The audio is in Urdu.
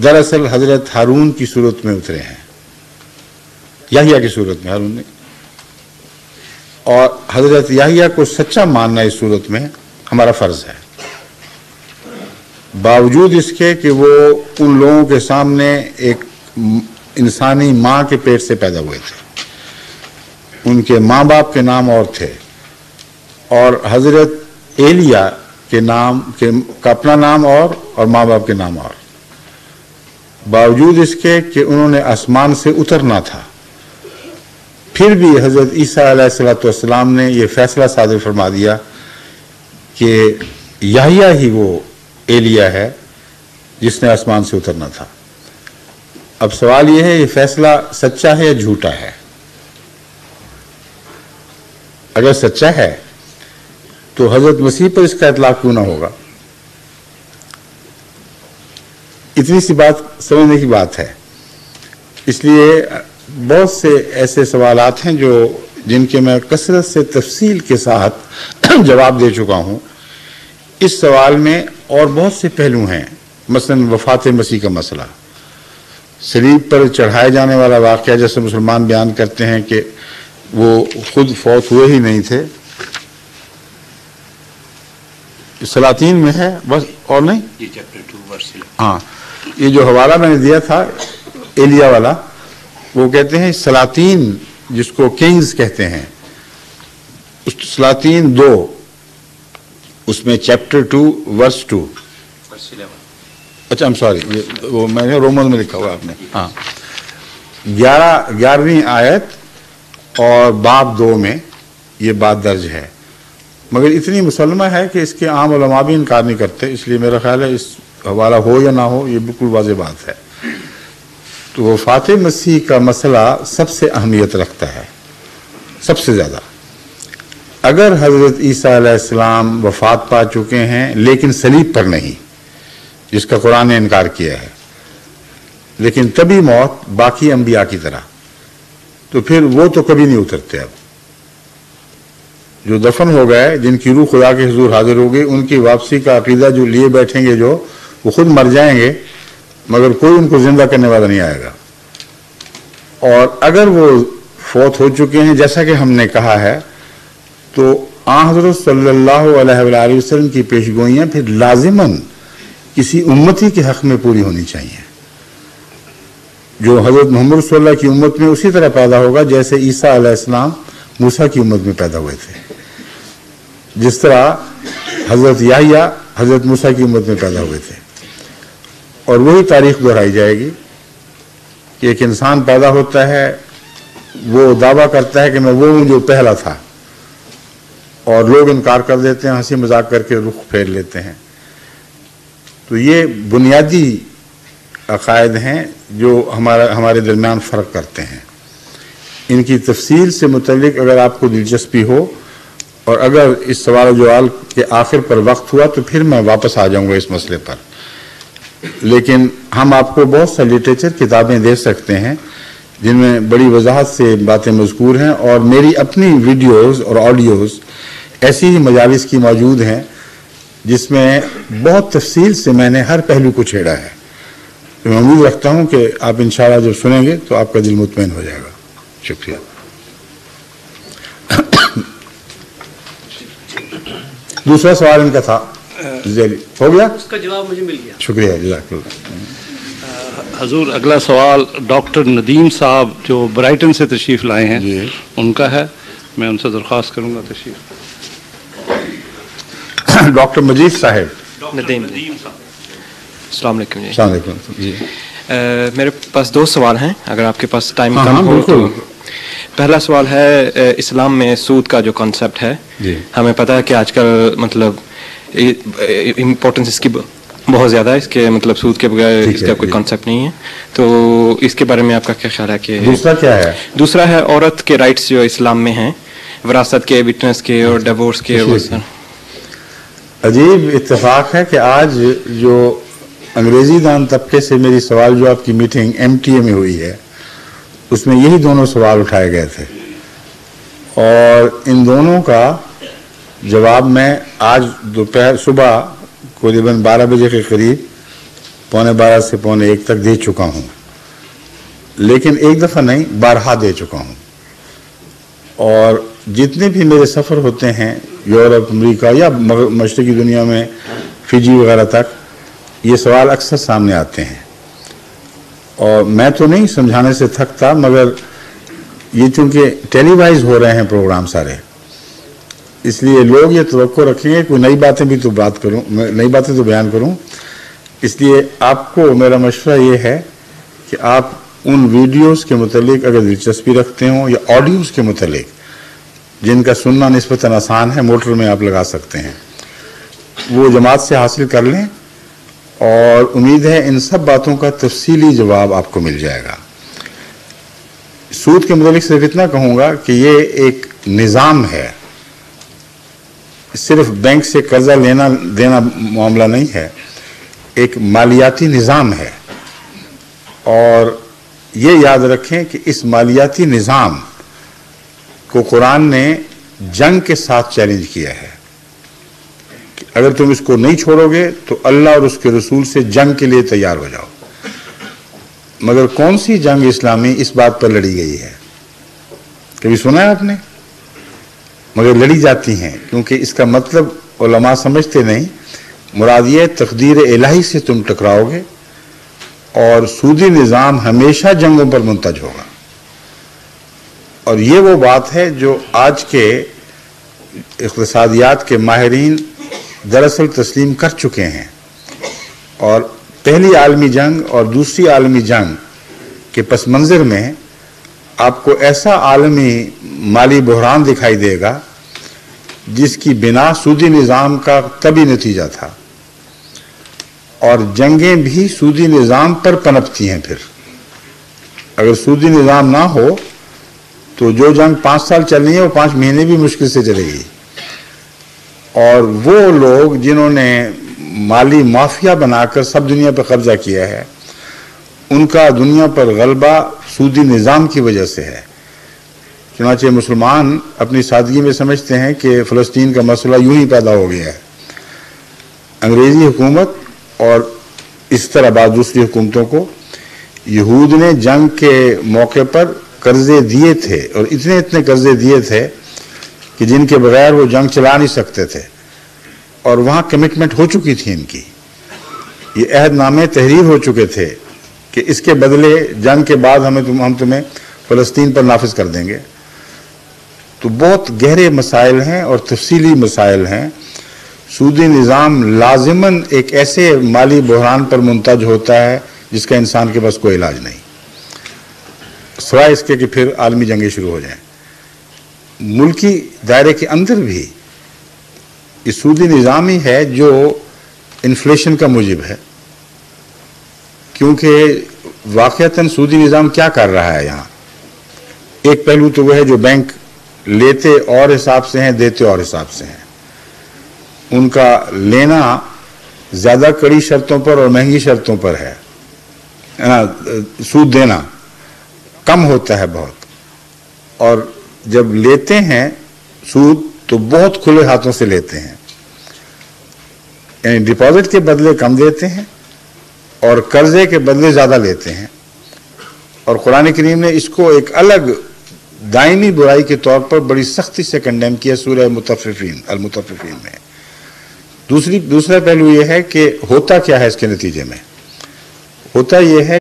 دراصل حضرت ہارون کی صورت میں اترے ہیں، یحییٰ کی صورت میں، ہارون نے، اور حضرت یحییٰ کو سچا ماننا اس صورت میں ہمارا فرض ہے، باوجود اس کے کہ وہ ان لوگوں کے سامنے ایک انسانی ماں کے پیٹ سے پیدا ہوئے تھے، ان کے ماں باپ کے نام اور تھے، اور حضرت ایلیاں کے نام کا اپنا نام اور ماں باپ کے نام اور، باوجود اس کے کہ انہوں نے آسمان سے اترنا تھا، پھر بھی حضرت عیسیٰ علیہ السلام نے یہ فیصلہ صادر فرما دیا کہ یحییٰ ہی وہ ایلیاں ہے جس نے آسمان سے اترنا تھا۔ اب سوال یہ ہے، یہ فیصلہ سچا ہے یا جھوٹا ہے؟ اگر سچا ہے تو حضرت مسیح پر اس کا اطلاق کیوں نہ ہوگا؟ اتنی سی بات سمجھنے کی بات ہے۔ اس لیے بہت سے ایسے سوالات ہیں جن کے میں کثرت سے تفصیل کے ساتھ جواب دے چکا ہوں۔ اس سوال میں اور بہت سے پہلو ہیں، مثلا وفات مسیح کا مسئلہ، صلیب پر چڑھائے جانے والا واقعہ، جیسے مسلمان بیان کرتے ہیں کہ وہ خود فوت ہوئے ہی نہیں تھے، سلاطین میں ہے بس، اور نہیں، یہ چیپٹر 2 ورس، ہاں، یہ جو حوالہ میں نے دیا تھا ایلیا والا، وہ کہتے ہیں سلاطین، جس کو کنگز کہتے ہیں، سلاطین 2، اس میں چیپٹر 2 ورس 2، اچھا سوری، وہ میں نے رومن میں لکھا ہوا آپ نے، ہاں، 11ویں آیت اور باب 2 میں یہ بات درج ہے، مگر اتنی مسلمہ ہے کہ اس کے عام علماء بھی انکار نہیں کرتے، اس لیے میرا خیال ہے اس حوالہ ہو یا نہ ہو یہ بالکل واضح بات ہے۔ تو وفات مسیح کا مسئلہ سب سے اہمیت رکھتا ہے، سب سے زیادہ۔ اگر حضرت عیسیٰ علیہ السلام وفات پا چکے ہیں لیکن صلیب پر نہیں، جس کا قرآن نے انکار کیا ہے، لیکن طبی موت باقی انبیاء کی طرح، تو پھر وہ تو کبھی نہیں اترتے۔ اب جو دفن ہو گئے، جن کی روح خدا کے حضور حاضر ہوگی، ان کی واپسی کا عقیدہ جو لیے بیٹھیں گے، جو وہ خود مر جائیں گے مگر کوئی ان کو زندہ کرنے والا نہیں آئے گا۔ اور اگر وہ فوت ہو چکے ہیں جیسا کہ ہم نے کہا ہے، تو آن حضرت صلی اللہ علیہ وآلہ وسلم کی پیشگوئیاں پھر لازماً کسی امتی کے حق میں پوری ہونی چاہیے، جو حضرت محمد صلی اللہ کی امت میں اسی طرح پیدا ہوگا جیسے عیسیٰ علیہ السلام موسیٰ کی امت میں پیدا ہوئے تھے، جس طرح حضرت یحییٰ حضرت موسیٰ کی امت میں پیدا ہوئے تھے۔ اور وہی تاریخ دہرائی جائے گی کہ ایک انسان پیدا ہوتا ہے، وہ دعویٰ کرتا ہے کہ میں وہ ہوں جو پہلا تھا، اور لوگ انکار کر دیتے ہیں، ہنسی مذاق کر کے رخ پھیر لیتے ہیں۔ تو یہ بنیادی عقائد ہیں جو ہمارے درمیان فرق کرتے ہیں۔ ان کی تفصیل سے متعلق اگر آپ کو دلچسپی ہو، اور اگر اس سوال و جواب کے آخر پر وقت ہوا تو پھر میں واپس آ جاؤں گا اس مسئلے پر، لیکن ہم آپ کو بہت سا لٹریچر کتابیں دے سکتے ہیں جن میں بڑی وضاحت سے باتیں مذکور ہیں، اور میری اپنی ویڈیوز اور آڈیوز ایسی ہی مجالس کی موجود ہیں جس میں بہت تفصیل سے میں نے ہر پہلو کو چھیڑا ہے۔ تو میں امید رکھتا ہوں کہ آپ انشاءاللہ جب سنیں گے تو آپ کا دل مطمئن ہو جائے گا۔ شکریہ۔ دوسرا سوال ان کا تھا، ہو گیا؟ اس کا جواب مجھے مل گیا، شکریہ، جزاک اللہ۔ حضور اگلا سوال ڈاکٹر ندیم صاحب جو برائٹن سے تشریف لائے ہیں، جی ان کا ہے، میں ان سے درخواست کروں گا تشریف۔ ڈاکٹر مجید صاحب، ندیم صاحب، السلام علیکم جی۔ السلام علیکم جی۔ میرے پاس 2 سوال ہیں، اگر آپ کے پاس ٹائم کم ہو تو۔ پہلا سوال ہے اسلام میں سود کا جو کانسیپٹ ہے، ہمیں پتہ ہے کہ آج کل مطلب امپورٹنس اس کی بہت زیادہ ہے، اس کے مطلب سود کے بغیر اس کا کوئی کانسیپٹ نہیں ہے، تو اس کے بارے میں آپ کا کیا خیال ہے؟ کہ دوسرا کیا ہے؟ دوسرا ہے عورت کے رائٹس جو اسلام میں ہیں، وراثت کے، وٹنس کے اور ڈیورس کے۔ عجیب اتفاق ہے کہ آج جو انگریزی دان طبقے سے میری سوال جواب کی میٹنگ MTA میں ہوئی ہے، اس میں یہی دونوں سوال اٹھائے گئے تھے، اور ان دونوں کا جواب میں آج صبح قریباً 12 بجے کے قریب 12:15 سے 12:45 تک دے چکا ہوں، لیکن ایک دفعہ نہیں، بارہا دے چکا ہوں۔ اور جتنے بھی میرے سفر ہوتے ہیں یورپ، امریکہ یا مشرقی دنیا میں فجی وغیرہ تک، یہ سوال اکثر سامنے آتے ہیں، اور میں تو نہیں سمجھانے سے تھکتا، مگر یہ چونکہ ٹیلی وائز ہو رہے ہیں پروگرام سارے، اس لیے لوگ یہ توقع رکھیں گے کوئی نئی باتیں بھی تو بات کروں، نئی باتیں تو بیان کروں۔ اس لیے آپ کو میرا مشورہ یہ ہے کہ آپ ان ویڈیوز کے متعلق اگر دلچسپی رکھتے ہوں یا آڈیوز کے متعلق جن کا سننا نسبتاً آسان ہے، موٹر میں آپ لگا سکتے ہیں، وہ جماعت سے حاصل کر لیں، اور امید ہے ان سب باتوں کا تفصیلی جواب آپ کو مل جائے گا۔ سود کے متعلق صرف اتنا کہوں گا کہ یہ ایک نظام ہے، صرف بینک سے قرضہ لینا دینا معاملہ نہیں ہے، ایک مالیاتی نظام ہے، اور یہ یاد رکھیں کہ اس مالیاتی نظام کو قرآن نے جنگ کے ساتھ چیلنج کیا ہے کہ اگر تم اس کو نہیں چھوڑو گے تو اللہ اور اس کے رسول سے جنگ کے لیے تیار ہو جاؤ۔ مگر کون سی جنگ اسلامی اس بات پر لڑی گئی ہے؟ کبھی سنا ہے آپ نے؟ مگر لڑی جاتی ہیں، کیونکہ اس کا مطلب علماء سمجھتے نہیں، مراد یہ تقدیر الہی سے تم ٹکراؤ گے، اور سودی نظام ہمیشہ جنگوں پر منتج ہوگا۔ اور یہ وہ بات ہے جو آج کے اقتصادیات کے ماہرین دراصل تسلیم کر چکے ہیں، اور پہلی عالمی جنگ اور دوسری عالمی جنگ کے پس منظر میں آپ کو ایسا عالمی مالی بحران دکھائی دے گا جس کی بنا سودی نظام کا طبی نتیجہ تھا، اور جنگیں بھی سودی نظام پر پنپتی ہیں۔ پھر اگر سودی نظام نہ ہو تو جو جنگ 5 سال چلنی ہے وہ 5 مہینے بھی مشکل سے چلے گی، اور وہ لوگ جنہوں نے مالی مافیا بنا کر سب دنیا پر قبضہ کیا ہے، ان کا دنیا پر غلبہ سودی نظام کی وجہ سے ہے۔ چنانچہ مسلمان اپنی سادگی میں سمجھتے ہیں کہ فلسطین کا مسئلہ یوں ہی پیدا ہو گیا ہے۔ انگریزی حکومت اور اس طرح بعض دوسری حکومتوں کو یہود نے جنگ کے موقع پر قرضے دیے تھے، اور اتنے قرضے دیے تھے کہ جن کے بغیر وہ جنگ چلا نہیں سکتے تھے، اور وہاں کمٹمنٹ ہو چکی تھی ان کی، یہ عہد نامے تحریر ہو چکے تھے کہ اس کے بدلے جنگ کے بعد ہم تمہیں فلسطین پر نافذ کر دیں گے۔ تو بہت گہرے مسائل ہیں اور تفصیلی مسائل ہیں۔ سودی نظام لازماً ایک ایسے مالی بحران پر منتج ہوتا ہے جس کا انسان کے پاس کوئی علاج نہیں، سوائے اس کے کہ پھر عالمی جنگیں شروع ہو جائیں۔ ملکی دائرے کے اندر بھی یہ سودی نظام ہی ہے جو انفلیشن کا موجب ہے، کیونکہ واقعتاً سودی نظام کیا کر رہا ہے یہاں؟ ایک پہلو تو وہ ہے جو بینک لیتے اور حساب سے ہیں، دیتے اور حساب سے ہیں، ان کا لینا زیادہ کڑی شرطوں پر اور مہنگی شرطوں پر ہے، سود دینا کم ہوتا ہے بہت، اور جب لیتے ہیں سود تو بہت کھلے ہاتھوں سے لیتے ہیں، یعنی ڈپازٹ کے بدلے کم دیتے ہیں اور قرضے کے بدلے زیادہ لیتے ہیں۔ اور قرآن کریم نے اس کو ایک الگ دائمی برائی کے طور پر بڑی سختی سے کنڈیم کیا سورہ المطففین میں۔ دوسرا پہلو یہ ہے کہ ہوتا کیا ہے اس کے نتیجے میں؟ ہوتا یہ ہے